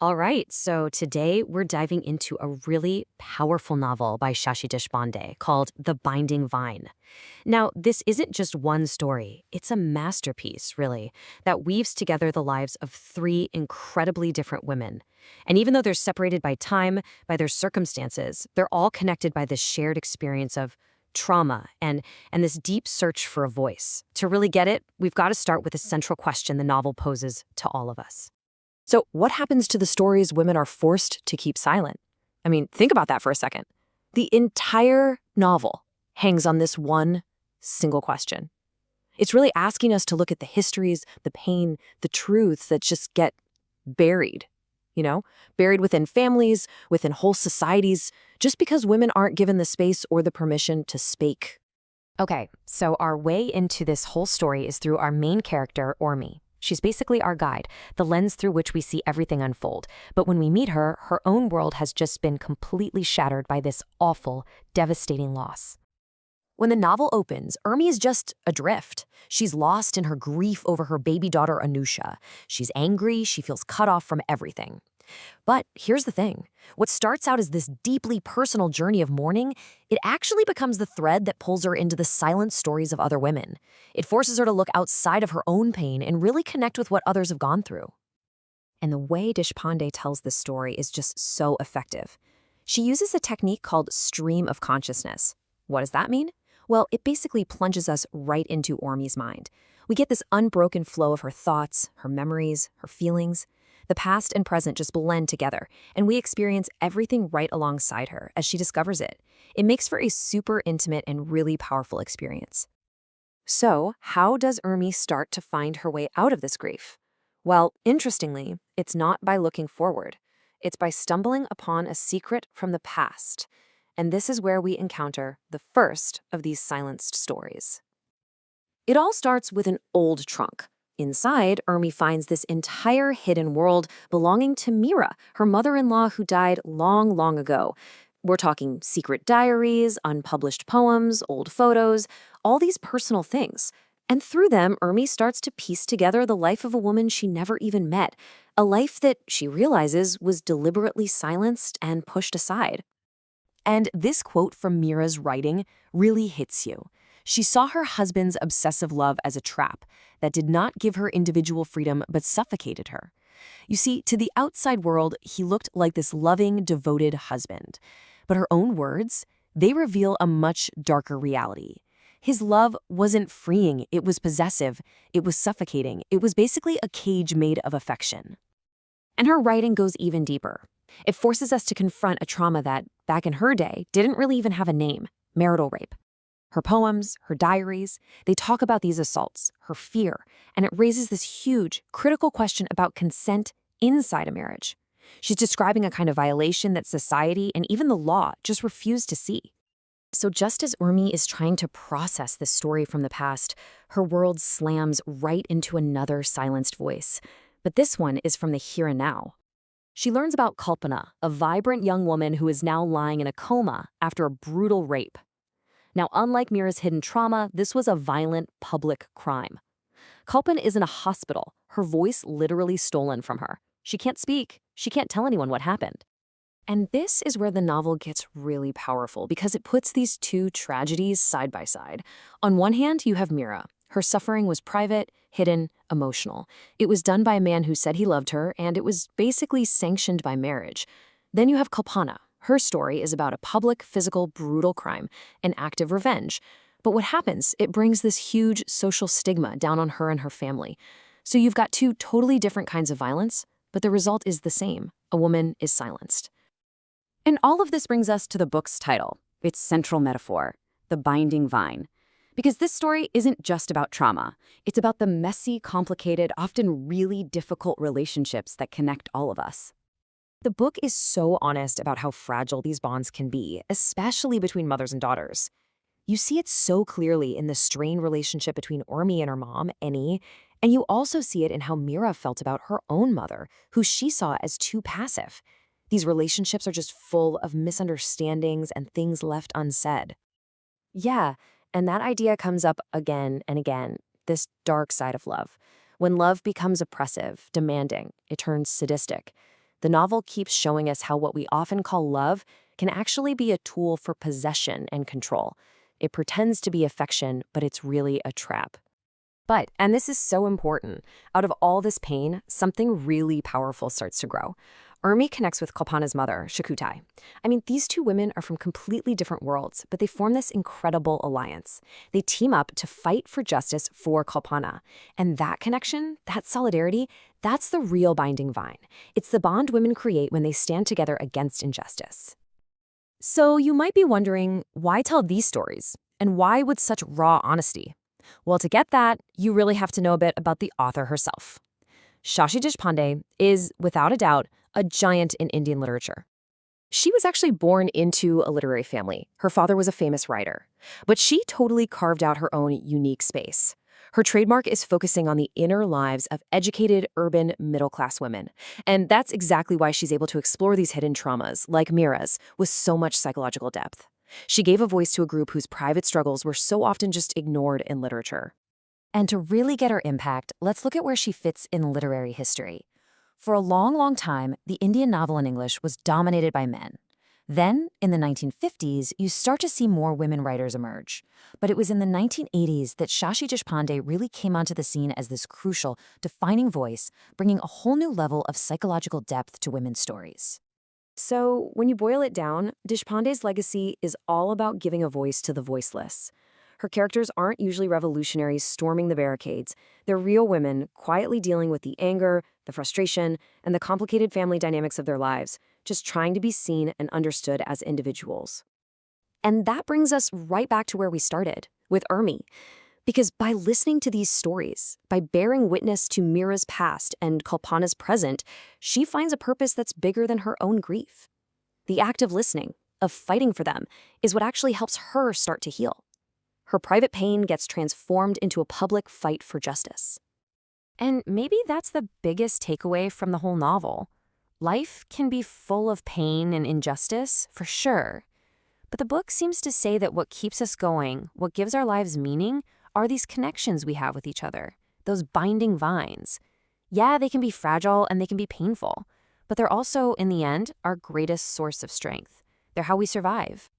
All right, so today we're diving into a really powerful novel by Shashi Deshpande called The Binding Vine. Now, this isn't just one story, it's a masterpiece, really, that weaves together the lives of three incredibly different women. And even though they're separated by time, by their circumstances, they're all connected by this shared experience of trauma and this deep search for a voice. To really get it, we've got to start with a central question the novel poses to all of us. So, what happens to the stories women are forced to keep silent? I mean, think about that for a second. The entire novel hangs on this one single question. It's really asking us to look at the histories, the pain, the truths that just get buried, buried within families, within whole societies, just because women aren't given the space or the permission to speak. Okay, so our way into this whole story is through our main character, Ormi. She's basically our guide, the lens through which we see everything unfold. But when we meet her, her own world has just been completely shattered by this awful, devastating loss. When the novel opens, Urmi is just adrift. She's lost in her grief over her baby daughter, Anusha. She's angry, she feels cut off from everything. But here's the thing. What starts out as this deeply personal journey of mourning, it actually becomes the thread that pulls her into the silent stories of other women. It forces her to look outside of her own pain and really connect with what others have gone through. And the way Deshpande tells this story is just so effective. She uses a technique called stream of consciousness. What does that mean? Well, it basically plunges us right into Ormi's mind. We get this unbroken flow of her thoughts, her memories, her feelings. The past and present just blend together, and we experience everything right alongside her as she discovers it. It makes for a super intimate and really powerful experience. So, how does Urmi start to find her way out of this grief? Well, interestingly, it's not by looking forward. It's by stumbling upon a secret from the past. And this is where we encounter the first of these silenced stories. It all starts with an old trunk. Inside, Urmi finds this entire hidden world belonging to Mira, her mother-in-law who died long, long ago. We're talking secret diaries, unpublished poems, old photos, all these personal things. And through them, Urmi starts to piece together the life of a woman she never even met, a life that she realizes was deliberately silenced and pushed aside. And this quote from Mira's writing really hits you. She saw her husband's obsessive love as a trap that did not give her individual freedom but suffocated her. You see, to the outside world, he looked like this loving, devoted husband. But her own words, they reveal a much darker reality. His love wasn't freeing, it was possessive, it was suffocating, it was basically a cage made of affection. And her writing goes even deeper. It forces us to confront a trauma that, back in her day, didn't really even have a name: marital rape. Her poems, her diaries, they talk about these assaults, her fear, and it raises this huge, critical question about consent inside a marriage. She's describing a kind of violation that society and even the law just refuse to see. So just as Urmi is trying to process this story from the past, her world slams right into another silenced voice. But this one is from the here and now. She learns about Kalpana, a vibrant young woman who is now lying in a coma after a brutal rape. Now, unlike Mira's hidden trauma, this was a violent public crime. Kalpana is in a hospital, her voice literally stolen from her. She can't speak. She can't tell anyone what happened. And this is where the novel gets really powerful because it puts these two tragedies side by side. On one hand, you have Mira. Her suffering was private, hidden, emotional. It was done by a man who said he loved her, and it was basically sanctioned by marriage. Then you have Kalpana. Her story is about a public, physical, brutal crime, an act of revenge. But what happens? It brings this huge social stigma down on her and her family. So you've got two totally different kinds of violence, but the result is the same. A woman is silenced. And all of this brings us to the book's title, its central metaphor, The Binding Vine. Because this story isn't just about trauma. It's about the messy, complicated, often really difficult relationships that connect all of us. The book is so honest about how fragile these bonds can be, especially between mothers and daughters. You see it so clearly in the strained relationship between Urmi and her mom, Eni, and you also see it in how Mira felt about her own mother, who she saw as too passive. These relationships are just full of misunderstandings and things left unsaid. Yeah, and that idea comes up again and again, this dark side of love. When love becomes oppressive, demanding, it turns sadistic. The novel keeps showing us how what we often call love can actually be a tool for possession and control. It pretends to be affection, but it's really a trap. But, and this is so important, out of all this pain, something really powerful starts to grow. Urmi connects with Kalpana's mother, Shakutai. I mean, these two women are from completely different worlds, but they form this incredible alliance. They team up to fight for justice for Kalpana. And that connection, that solidarity, that's the real binding vine. It's the bond women create when they stand together against injustice. So you might be wondering, why tell these stories? And why with such raw honesty? Well, to get that, you really have to know a bit about the author herself. Shashi Deshpande is, without a doubt, a giant in Indian literature. She was actually born into a literary family. Her father was a famous writer. But she totally carved out her own unique space. Her trademark is focusing on the inner lives of educated, urban, middle-class women. And that's exactly why she's able to explore these hidden traumas, like Mira's, with so much psychological depth. She gave a voice to a group whose private struggles were so often just ignored in literature. And to really get her impact, let's look at where she fits in literary history. For a long, long time, the Indian novel in English was dominated by men. Then, in the 1950s, you start to see more women writers emerge. But it was in the 1980s that Shashi Deshpande really came onto the scene as this crucial, defining voice, bringing a whole new level of psychological depth to women's stories. So, when you boil it down, Deshpande's legacy is all about giving a voice to the voiceless. Her characters aren't usually revolutionaries storming the barricades. They're real women, quietly dealing with the anger, the frustration, and the complicated family dynamics of their lives, just trying to be seen and understood as individuals. And that brings us right back to where we started, with Urmi. Because by listening to these stories, by bearing witness to Mira's past and Kalpana's present, she finds a purpose that's bigger than her own grief. The act of listening, of fighting for them, is what actually helps her start to heal. Her private pain gets transformed into a public fight for justice. And maybe that's the biggest takeaway from the whole novel. Life can be full of pain and injustice, for sure. But the book seems to say that what keeps us going, what gives our lives meaning, are these connections we have with each other, those binding vines. Yeah, they can be fragile and they can be painful, but they're also, in the end, our greatest source of strength. They're how we survive.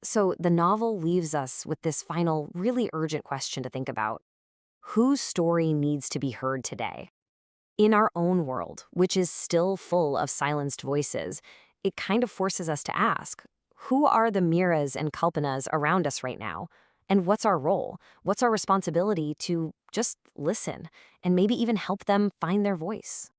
So the novel leaves us with this final, really urgent question to think about. Whose story needs to be heard today? In our own world, which is still full of silenced voices, it kind of forces us to ask, who are the Miras and Kalpanas around us right now? And what's our role? What's our responsibility to just listen and maybe even help them find their voice?